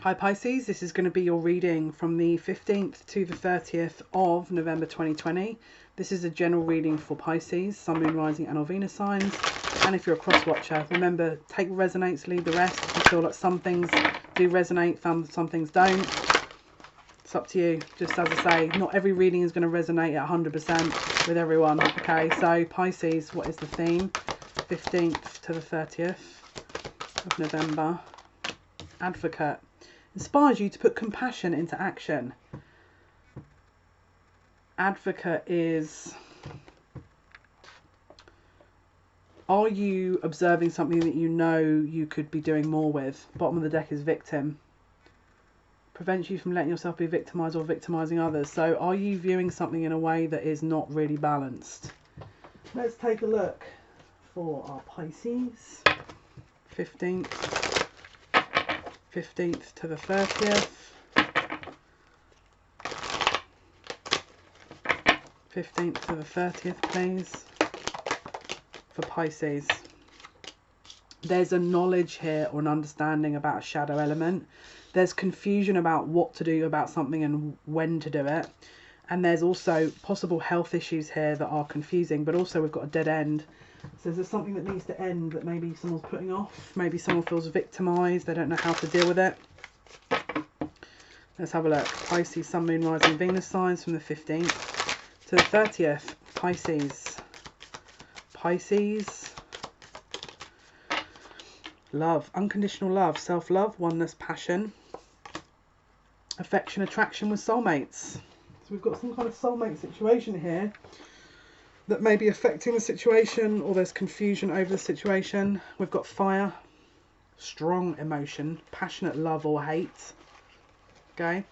Hi Pisces, this is going to be your reading from the 15th to the 30th of November 2020. This is a general reading for Pisces, Sun, Moon, Rising and or Venus signs. And if you're a cross watcher, remember, take resonates, leave the rest. If you feel like some things do resonate, some things don't, it's up to you. Just as I say, not every reading is going to resonate at 100% with everyone. Okay, so Pisces, what is the theme? 15th to the 30th of November. Advocate. Inspires you to put compassion into action. Advocate is, are you observing something that you know you could be doing more with? Bottom of the deck is victim. Prevents you from letting yourself be victimized or victimizing others. So are you viewing something in a way that is not really balanced? Let's take a look for our Pisces. 15th to the 30th. 15th to the 30th, please, for Pisces. There's a knowledge here or an understanding about a shadow element. There's confusion about what to do about something and when to do it. And there's also possible health issues here that are confusing, but also we've got a dead end. So there's something that needs to end that maybe someone's putting off. Maybe someone feels victimized. They don't know how to deal with it. Let's have a look. Pisces, Sun, Moon, Rising, Venus signs from the 15th to the 30th. Pisces. Pisces. Love. Unconditional love. Self-love. Oneness. Passion. Affection. Attraction with soulmates. So we've got some kind of soulmate situation here that may be affecting the situation, or there's confusion over the situation. We've got fire. Strong emotion. Passionate love or hate. Okay.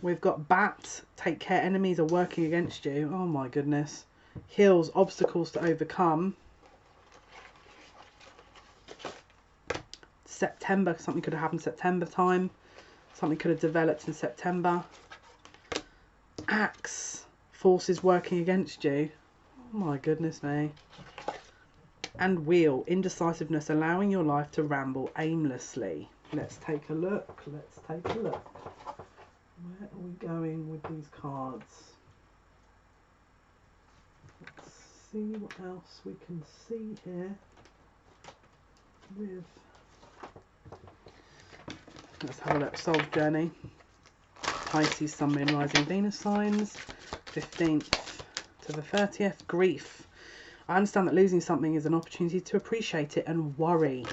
We've got bat. Take care, enemies are working against you. Oh my goodness. Hills, obstacles to overcome. September, something could have happened September time. Something could have developed in September. Axe, forces working against you. Oh my goodness me. And wheel, indecisiveness, allowing your life to ramble aimlessly. Let's take a look. Let's take a look. Where are we going with these cards? Let's see what else we can see here with... Let's have a look. Soul journey. Pisces, Sun, Moon, Rising, Venus signs. 15th to the 30th. Grief. I understand that losing something is an opportunity to appreciate it and worry.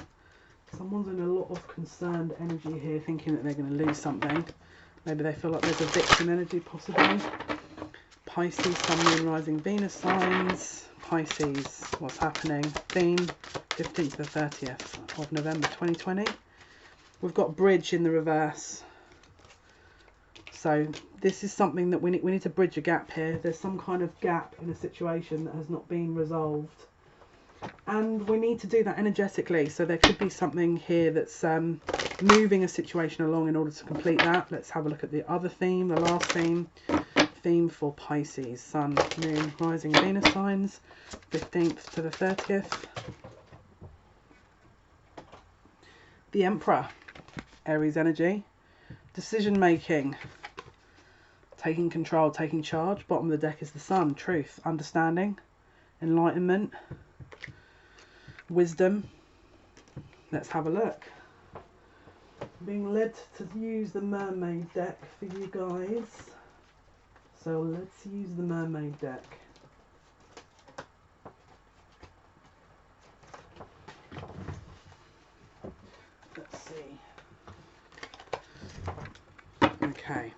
Someone's in a lot of concerned energy here, thinking that they're going to lose something. Maybe they feel like there's a victim energy possibly. Pisces, Sun, Moon, Rising, Venus signs. Pisces, what's happening? Theme, 15th to the 30th of November 2020. We've got bridge in the reverse. So this is something that we need to bridge a gap here. There's some kind of gap in a situation that has not been resolved. And we need to do that energetically. So there could be something here that's moving a situation along in order to complete that. Let's have a look at the other theme, the last theme. Theme for Pisces, Sun, Moon, Rising, Venus signs. 15th to the 30th. The Emperor, Aries energy. Decision making. Taking control, taking charge. Bottom of the deck is the Sun, truth, understanding, enlightenment, wisdom. Let's have a look. Being led to use the mermaid deck for you guys. So let's use the mermaid deck. Let's see. Okay.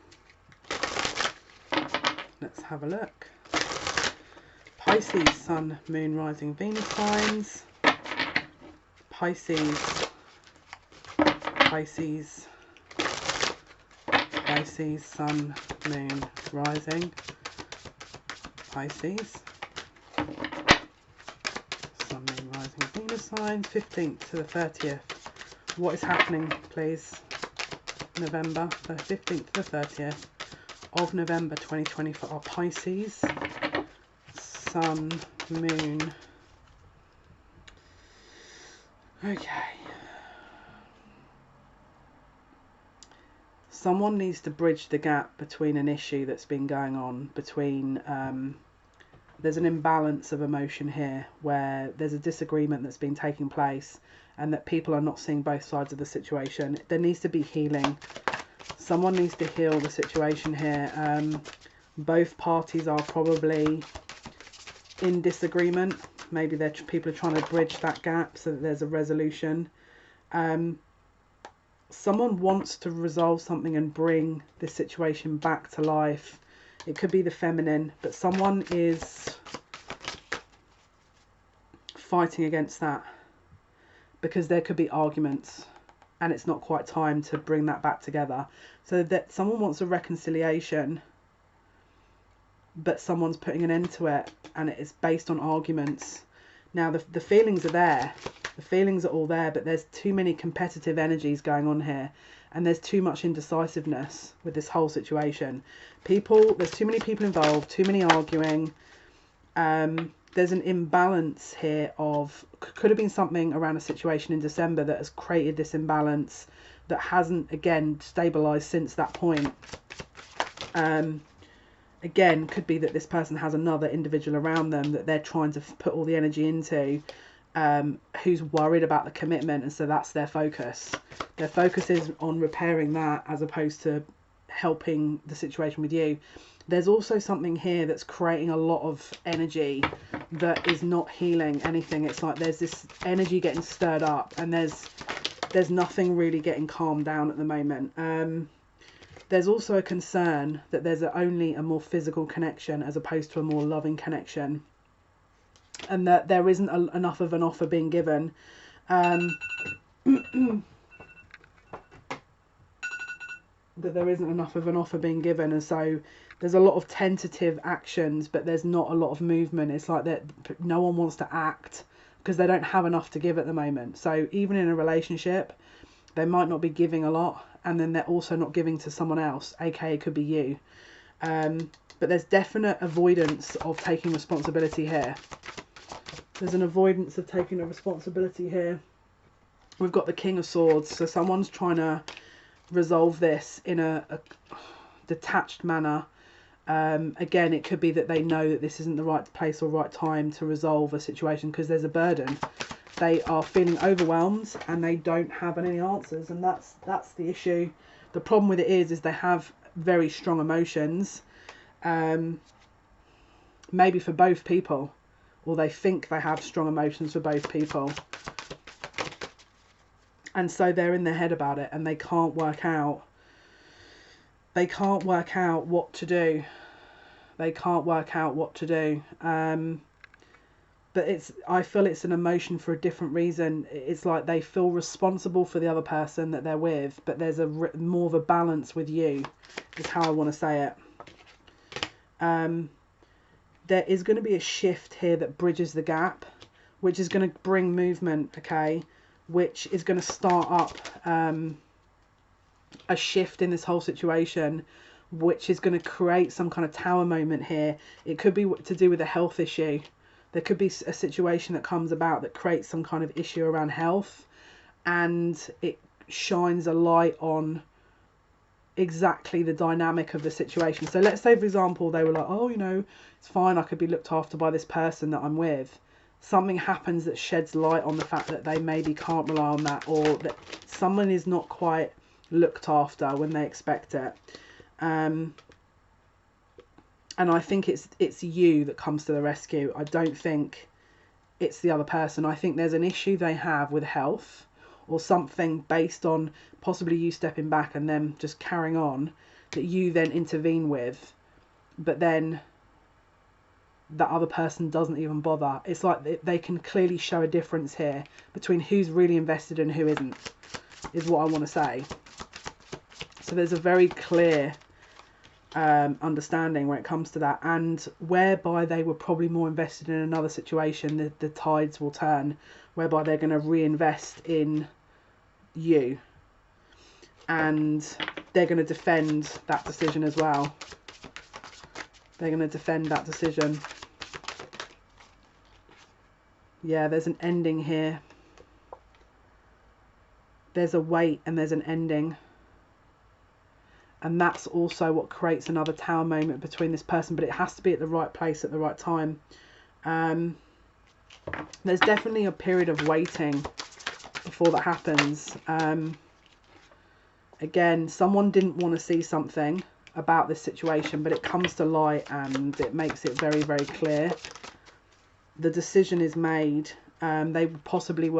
Let's have a look. Pisces, Sun, Moon, Rising, Venus signs. Pisces. Pisces. Pisces, Sun, Moon, Rising. Pisces. Sun, Moon, Rising, Venus sign. 15th to the 30th. What is happening, please? November, the 15th to the 30th of November 2020 for our Pisces. Sun, Moon. Okay. someone needs to bridge the gap between an issue that's been going on, between there's an imbalance of emotion here where there's a disagreement that's been taking place and that people are not seeing both sides of the situation. There needs to be healing. Someone needs to heal the situation here. Both parties are probably in disagreement. Maybe people are trying to bridge that gap so that there's a resolution. Someone wants to resolve something and bring this situation back to life. It could be the feminine, but someone is fighting against that because there could be arguments and it's not quite time to bring that back together. So that someone wants a reconciliation, but someone's putting an end to it and it is based on arguments. Now the feelings are there. The feelings are all there, but there's too many competitive energies going on here. And there's too much indecisiveness with this whole situation. There's too many people involved, too many arguing. There's an imbalance here could have been something around a situation in December that has created this imbalance that hasn't, again, stabilised since that point. Again, could be that this person has another individual around them that they're trying to put all the energy into, who's worried about the commitment, and so that's their focus. Their focus is on repairing that as opposed to helping the situation with you. There's also something here that's creating a lot of energy that is not healing anything. It's like there's this energy getting stirred up and there's nothing really getting calmed down at the moment. There's also a concern that there's only a more physical connection as opposed to a more loving connection, and that there isn't enough of an offer being given. That there isn't enough of an offer being given, and so there's a lot of tentative actions, but there's not a lot of movement. It's like that no one wants to act because they don't have enough to give at the moment. So even in a relationship, they might not be giving a lot, and then they're also not giving to someone else, aka it could be you. But there's definite avoidance of taking responsibility here. There's an avoidance of taking a responsibility here. We've got the King of Swords, so someone's trying to resolve this in a detached manner. Again, it could be that they know that this isn't the right place or right time to resolve a situation because there's a burden. They are feeling overwhelmed and they don't have any answers, and that's the issue. The problem with it is they have very strong emotions, maybe for both people, or they think they have strong emotions for both people. And so they're in their head about it and they can't work out what to do. They can't work out what to do. But I feel it's an emotion for a different reason. It's like they feel responsible for the other person that they're with, but there's more of a balance with you, is how I want to say it. There is going to be a shift here that bridges the gap, which is going to bring movement, okay? Which is going to start up a shift in this whole situation, which is going to create some kind of tower moment here. It could be to do with a health issue. There could be a situation that comes about that creates some kind of issue around health, and it shines a light on exactly the dynamic of the situation. So let's say, for example, they were like, oh, it's fine, I could be looked after by this person that I'm with. Something happens that sheds light on the fact that they maybe can't rely on that, or that someone is not quite looked after when they expect it. And I think it's you that comes to the rescue. I don't think it's the other person. I think there's an issue they have with health, or something based on possibly you stepping back and them just carrying on, that you then intervene with, but then that other person doesn't even bother. It's like they can clearly show a difference here between who's really invested and who isn't, is what I want to say. So there's a very clear understanding when it comes to that, and whereby they were probably more invested in another situation, the tides will turn, whereby they're going to reinvest in you, and they're going to defend that decision as well. They're going to defend that decision. Yeah, there's an ending here. There's a wait and there's an ending. And that's also what creates another tower moment between this person, but it has to be at the right place at the right time. There's definitely a period of waiting before that happens. Again, someone didn't want to see something about this situation, but it comes to light and it makes it very, very clear. The decision is made. They possibly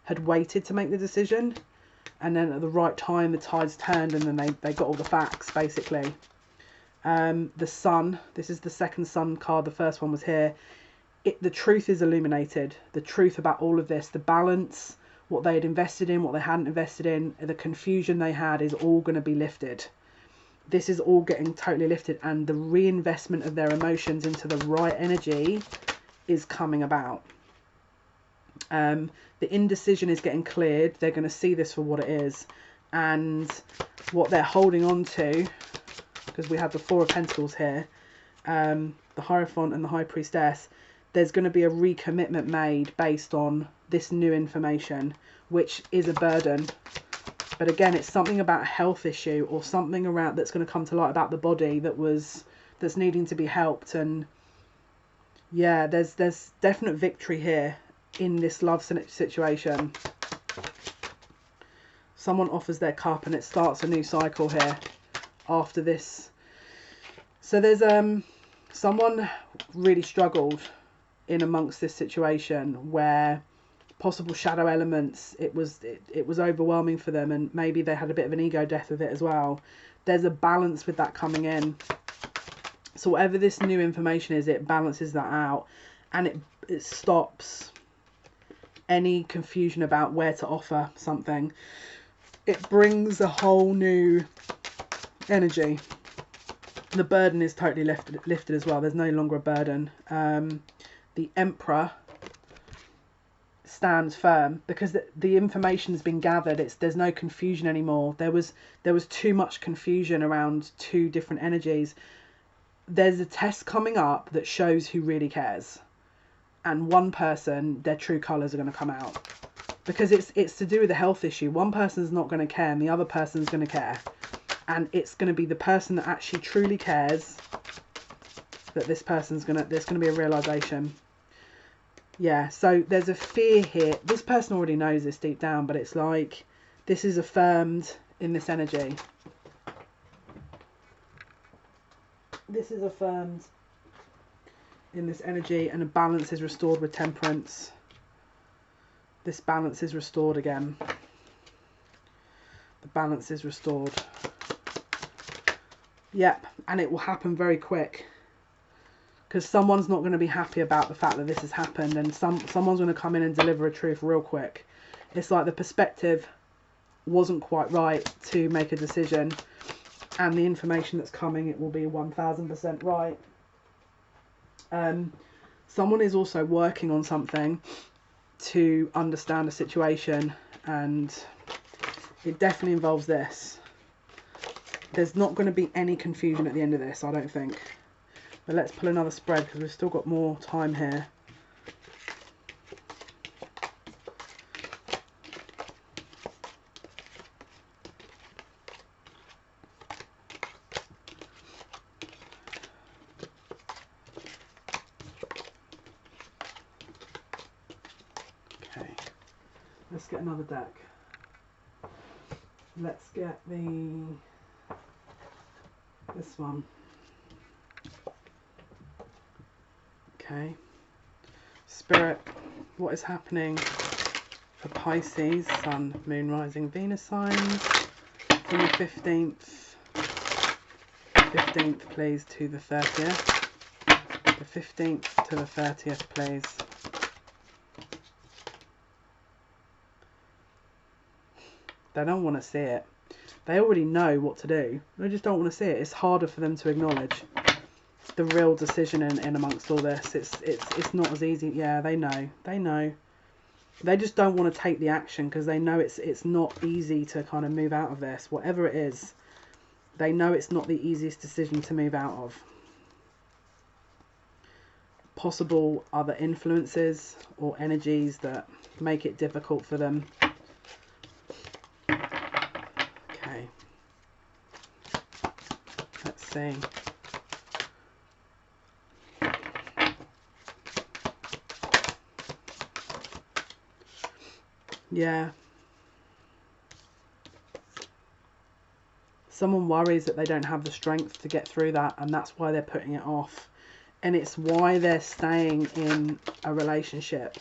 had waited to make the decision, and then at the right time the tides turned, and then they got all the facts, basically. The sun, this is the second sun card, the first one was here. The truth is illuminated, the truth about all of this, the balance, what they had invested in, what they hadn't invested in, the confusion they had is all going to be lifted. This is all getting totally lifted, and the reinvestment of their emotions into the right energy is coming about. The indecision is getting cleared. They're going to see this for what it is, and what they're holding on to, because we have the Four of Pentacles here, the Hierophant and the High Priestess. There's going to be a recommitment made based on this new information, which is a burden. But again, it's something about a health issue or something around that's going to come to light about the body that's needing to be helped. And yeah, there's definite victory here in this love situation. Someone offers their cup and it starts a new cycle here after this. So there's someone really struggled in amongst this situation where possible shadow elements, it was overwhelming for them, and maybe they had a bit of an ego death with it as well. There's a balance with that coming in. So whatever this new information is, it balances that out, and it stops any confusion about where to offer something. It brings a whole new energy. The burden is totally lifted as well. There's no longer a burden. The Emperor stands firm because the information has been gathered. There's no confusion anymore. There was too much confusion around two different energies. There's a test coming up that shows who really cares, and one person, their true colours are going to come out, because it's to do with a health issue. One person's not going to care and the other person's going to care, and it's going to be the person that actually truly cares that there's going to be a realization. Yeah, so there's a fear here. This person already knows this deep down, but it's like this is affirmed in this energy. This is affirmed in this energy, and a balance is restored with Temperance. This balance is restored again. The balance is restored. Yep, and it will happen very quick, because someone's not going to be happy about the fact that this has happened, and someone's going to come in and deliver a truth real quick. It's like the perspective wasn't quite right to make a decision, and the information that's coming, it will be 1000% right. Someone is also working on something to understand a situation, and it definitely involves this. There's not going to be any confusion at the end of this, I don't think. But let's pull another spread because we've still got more time here. Okay, let's get another deck. Let's get this one. Okay, Spirit, what is happening for Pisces, Sun, Moon, Rising, Venus signs from the 15th please to the 30th. The 15th to the 30th please. They don't want to see it. They already know what to do. They just don't want to see it. It's harder for them to acknowledge the real decision in amongst all this. It's not as easy. Yeah, they know. They just don't want to take the action because they know it's not easy to kind of move out of this. Whatever it is, they know it's not the easiest decision to move out of. Possible other influences or energies that make it difficult for them. Okay. see. Yeah. Someone worries that they don't have the strength to get through that, and that's why they're putting it off. And it's why they're staying in a relationship.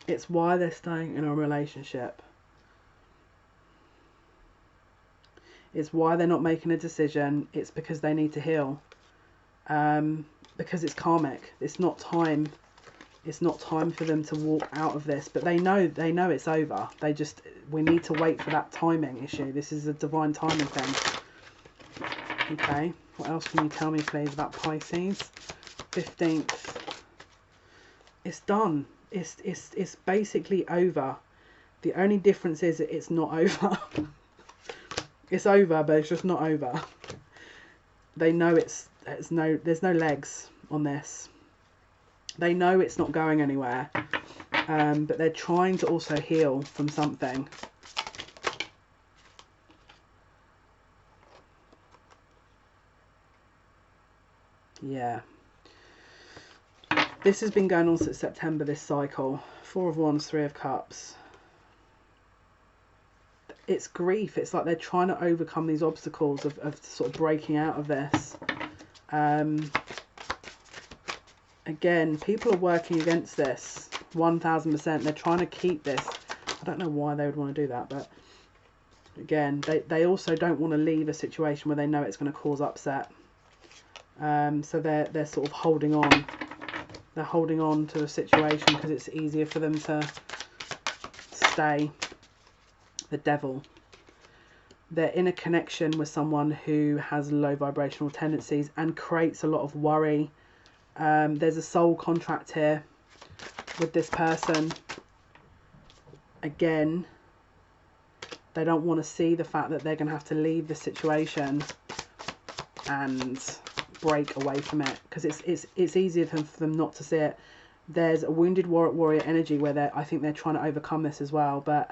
It's why they're staying in a relationship. It's why they're not making a decision. It's because they need to heal. Because it's karmic. It's not time. It's not time for them to walk out of this. But they know it's over. We need to wait for that timing issue. This is a divine timing thing. Okay. What else can you tell me, please, about Pisces? 15th. It's done. It's basically over. The only difference is that it's not over. It's over, but it's just not over. They know there's no legs on this. They know it's not going anywhere. But they're trying to also heal from something. Yeah. This has been going on since September, this cycle. 4 of Wands, 3 of Cups. It's grief. It's like they're trying to overcome these obstacles of sort of breaking out of this. Again, people are working against this 1000%. They're trying to keep this. I don't know why they would want to do that, but again, they also don't want to leave a situation where they know it's going to cause upset. So they're sort of holding on. They're holding on to a situation because it's easier for them to stay. The Devil. They're in a connection with someone who has low vibrational tendencies and creates a lot of worry. There's a soul contract here with this person. Again, they don't want to see the fact that they're going to have to leave the situation and break away from it, because it's easier for them not to see it. There's a wounded warrior energy where I think they're trying to overcome this as well, but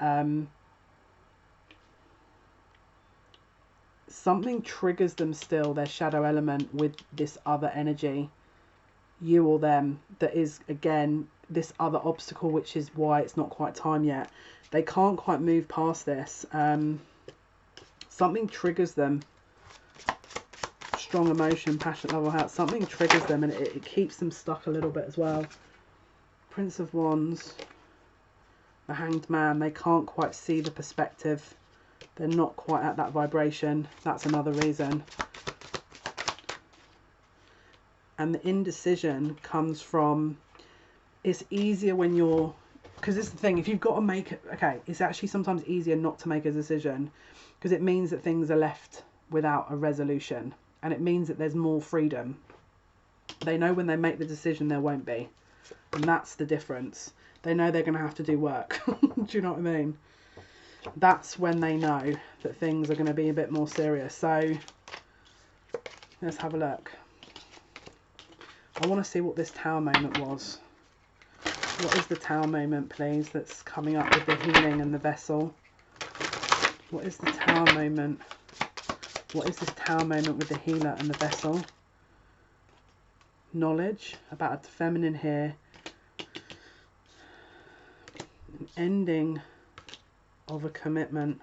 something triggers them still, their shadow element, with this other energy, you or them, that is again this other obstacle, which is why it's not quite time yet. They can't quite move past this. Something triggers them. Strong emotion, passionate love or heart. Something triggers them, and it keeps them stuck a little bit as well. Prince of Wands, the Hanged Man. They can't quite see the perspective. They're not quite at that vibration. That's another reason. And the indecision comes from, it's easier when you're, because it's the thing, if you've got to make it, okay, it's actually sometimes easier not to make a decision, because it means that things are left without a resolution, and it means that there's more freedom. They know when they make the decision there won't be, and that's the difference. They know they're going to have to do work. Do you know what I mean? That's when they know that things are going to be a bit more serious. So let's have a look. I want to see what this Tower moment was. What is the Tower moment, please, that's coming up with the healing and the vessel? What is the Tower moment? What is this Tower moment with the healer and the vessel? Knowledge about a feminine here. An ending of a commitment.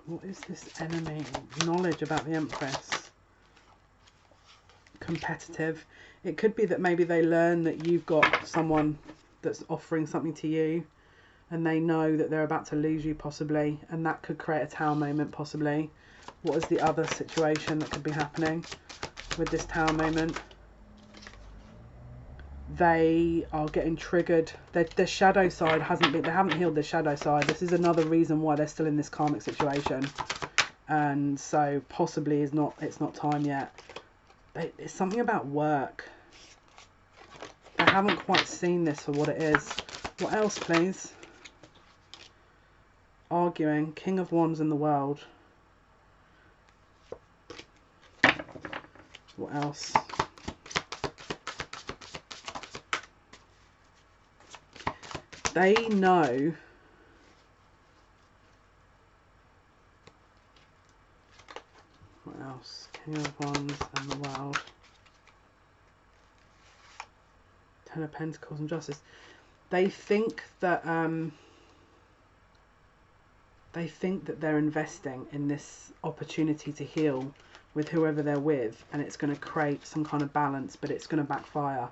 What is this enemy? Knowledge about the Empress. Competitive. It could be that maybe they learn that you've got someone that's offering something to you, and they know that they're about to lose you possibly, and that could create a Tower moment possibly. What is the other situation that could be happening with this Tower moment? They are getting triggered. Their shadow side hasn't been, they haven't healed their shadow side. This is another reason why they're still in this karmic situation, and so possibly it's not time yet. It's something about work. They haven't quite seen this for what it is. What else, please? Arguing. King of Wands in the World. What else? They know King of Wands and the World. Ten of Pentacles and Justice. They think that they're investing in this opportunity to heal with whoever they're with, and it's going to create some kind of balance, but it's going to backfire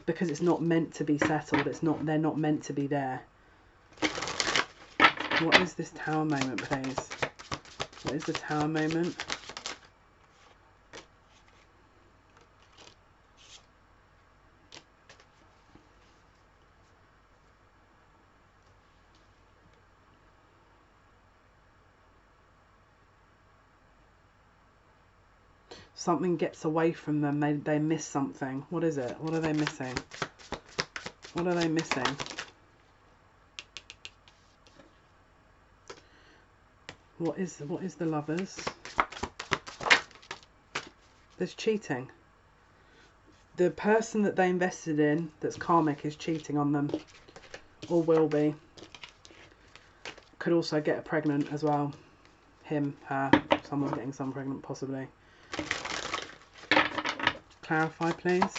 because it's not meant to be settled. They're not meant to be there. What is this Tower moment, please? What is the Tower moment? Something gets away from them. They miss something. What is it? What are they missing? What are they missing? What is the Lovers? There's cheating. The person that they invested in that's karmic is cheating on them, or will be. Could also get pregnant as well. Him, her, someone's getting some pregnant possibly. Clarify, please.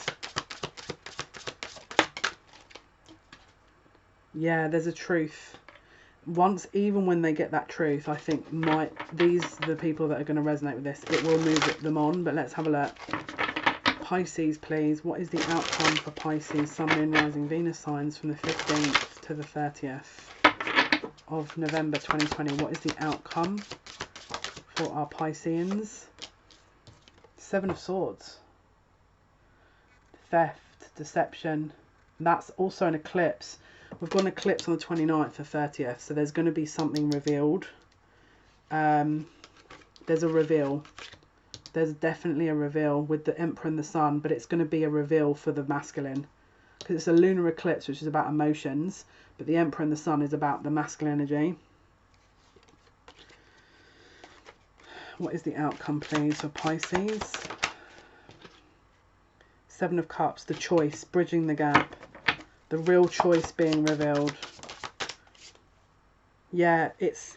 Yeah, there's a truth. Even when they get that truth, I think these are the people that are going to resonate with this. It will move them on, but let's have a look. Pisces, please. What is the outcome for Pisces, Sun, Moon, Rising, Venus signs from the 15th to the 30th of November 2020? What is the outcome for our Pisceans? Seven of Swords. Theft, deception. That's also an eclipse. We've got an eclipse on the 29th or 30th, so there's going to be something revealed. There's a reveal. There's definitely a reveal with the Emperor and the Sun, but it's going to be a reveal for the masculine. Because it's a lunar eclipse, which is about emotions, but the Emperor and the Sun is about the masculine energy. What is the outcome, please, for Pisces? Seven of Cups, the choice, bridging the gap. The real choice being revealed. Yeah, it's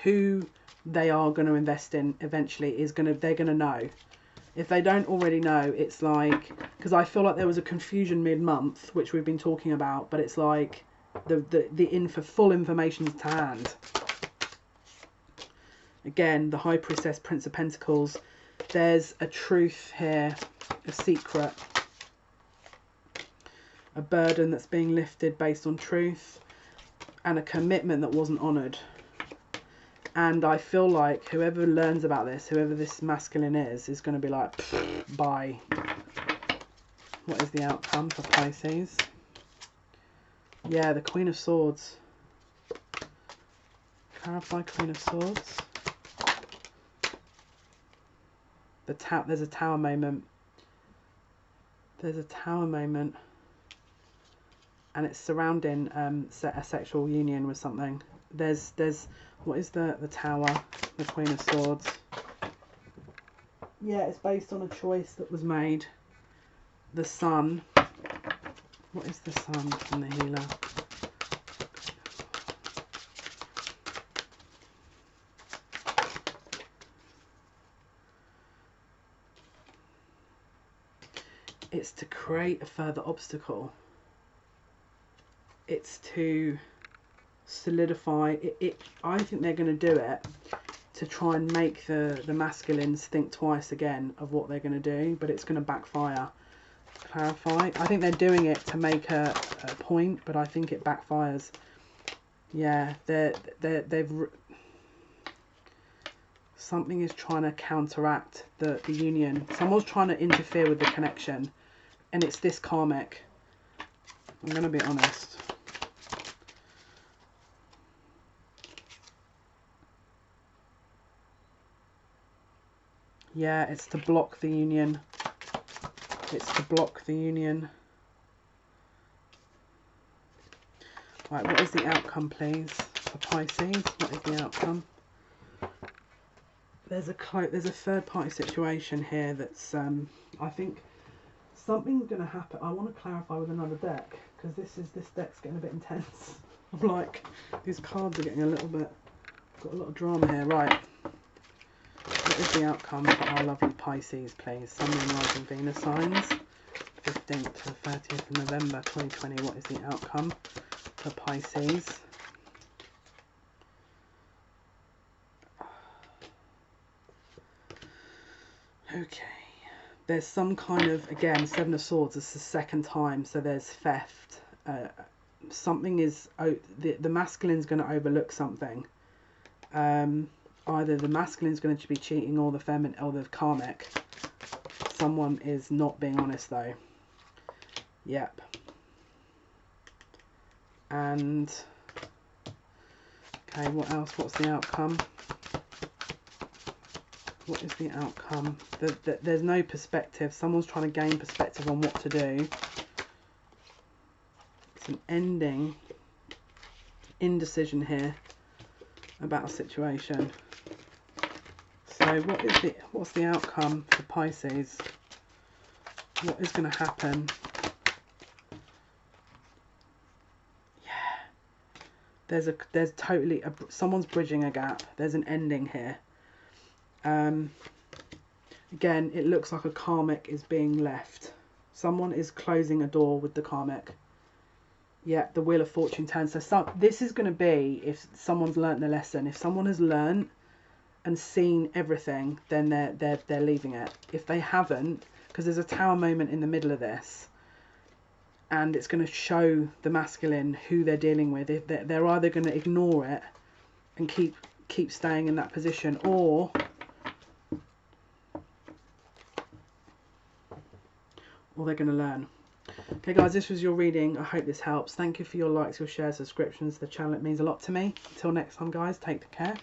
who they are going to invest in eventually they're going to know. If they don't already know, it's like, because I feel like there was a confusion mid-month, which we've been talking about, but it's like the full information's to hand. Again, the High Priestess, Prince of Pentacles. There's a truth here, a secret. A burden that's being lifted based on truth, and a commitment that wasn't honoured. And I feel like whoever learns about this, whoever this masculine is going to be like, bye. What is the outcome for Pisces? Yeah, the Queen of Swords. Clarify, Queen of Swords. There's a Tower moment. There's a Tower moment. And it's surrounding a sexual union with something. There's what is the Tower, the Queen of Swords? Yeah, it's based on a choice that was made. The Sun. What is the Sun from the Healer? It's to create a further obstacle. It's to solidify it. I think they're going to do it to try and make the masculines think twice again of what they're going to do, but it's going to backfire. Clarify. I think they're doing it to make a point, but I think it backfires. Yeah, they've something is trying to counteract the union. Someone's trying to interfere with the connection, and it's this karmic. I'm going to be honest. Yeah, it's to block the union. It's to block the union. Right, what is the outcome, please, for Pisces? What is the outcome? There's a third party situation here that's I think something's going to happen. I want to clarify with another deck, because this deck's getting a bit intense. I'm like, these cards are getting a little bit, got a lot of drama here. Right, What is the outcome for our lovely Pisces, please? Sun, Moon, Rising, Venus signs. 15th to the 30th of November 2020. What is the outcome for Pisces? Okay. There's some kind of, again, Seven of Swords. It's the second time, so there's theft. Something is, the masculine's going to overlook something. Either the masculine's going to be cheating or the feminine or the karmic. Someone is not being honest though. Yep. And okay, what else? What's the outcome? What is the outcome? There's no perspective. Someone's trying to gain perspective on what to do. It's an ending, indecision here about a situation. So what's the outcome for Pisces? What is going to happen? Yeah. There's totally someone's bridging a gap. There's an ending here. Again, it looks like a karmic is being left. Someone is closing a door with the karmic. Yeah, the Wheel of Fortune turns. So this is going to be if someone's learnt the lesson. If someone has learnt and seen everything, then they're leaving it. If they haven't, because there's a Tower moment in the middle of this, and it's going to show the masculine who they're dealing with. If they're either going to ignore it and keep staying in that position, or they're going to learn. Okay guys, this was your reading. I hope this helps. Thank you for your likes, your shares, subscriptions to the channel. It means a lot to me. Until next time guys, take care.